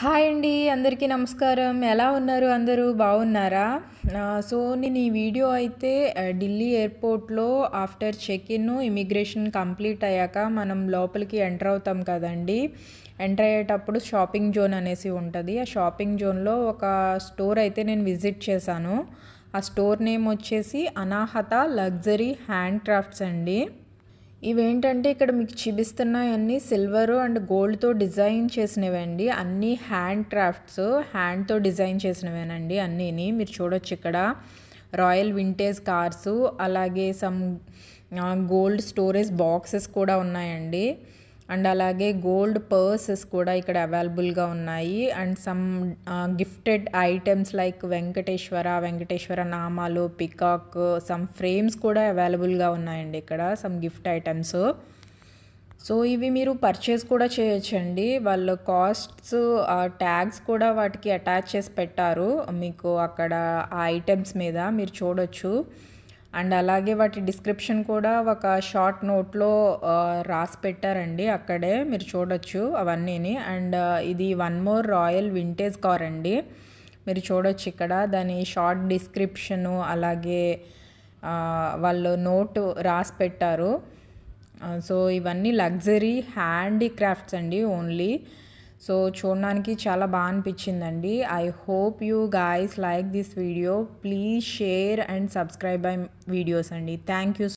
Hi అండి. అందరికీ నమస్కారం. ఎలా ఉన్నారు అందరూ? బాగున్నారా? నేను ఈ వీడియో అయితే ఢిల్లీ ఎయిర్‌పోర్ట్‌లో after check in, immigration complete అయ్యాక మనం లోపలికి ఎంటర్ అవుతాం కదండీ! ఎంటర్ అయ్యేటప్పుడు షాపింగ్ జోన్ అనేసి ఉంటది. ఆ షాపింగ్ జోన్‌లో ఒక స్టోర్ అయితే నేను విజిట్ చేశాను. ఆ స్టోర్ నేమ్ వచ్చేసి అనాహత లగ్జరీ హ్యాండ్ క్రాఫ్ట్స్ అండి. ఇవేంటంటే ఇక్కడ మీకు చూపిస్తున్నాయన్నీ సిల్వర్ అండ్ గోల్డ్‌తో డిజైన్ చేసినవండి. అన్నీ హ్యాండ్ క్రాఫ్ట్స్. హ్యాండ్‌తో డిజైన్ చేసినవేనండి అన్నీని. మీరు చూడొచ్చు ఇక్కడ. రాయల్ వింటేజ్ కార్సు, అలాగే గోల్డ్ స్టోరేజ్ బాక్సెస్ కూడా ఉన్నాయండి. అండ్ అలాగే గోల్డ్ పర్సెస్ కూడా ఇక్కడ అవైలబుల్‌గా ఉన్నాయి. And gifted items like Venkateswara నామాలు, పికాక్, ఫ్రేమ్స్ కూడా అవైలబుల్‌గా ఉన్నాయండి ఇక్కడ. Gift items. ఇవి మీరు పర్చేస్ కూడా చేయొచ్చండి. వాళ్ళు కాస్ట్స్ ట్యాగ్స్ కూడా వాటికి అటాచ్ చేసి పెట్టారు. మీకు అక్కడ ఆ ఐటెమ్స్ మీద మీరు చూడొచ్చు. అండ్ అలాగే వాటి డిస్క్రిప్షన్ కూడా ఒక షార్ట్ నోట్‌లో రాసి పెట్టారండి అక్కడే. మీరు చూడొచ్చు అవన్నీని. అండ్ ఇది one more royal vintage car అండి. మీరు చూడొచ్చు ఇక్కడ. దాని షార్ట్ డిస్క్రిప్షను అలాగే వాళ్ళు నోటు రాసి పెట్టారు. ఇవన్నీ లగ్జరీ హ్యాండీక్రాఫ్ట్స్ అండి ఓన్లీ. చూడడానికి చాలా బాగా అనిపించిందండి. I hope you guys like this video. Please share and subscribe my videos అండి. Thank you.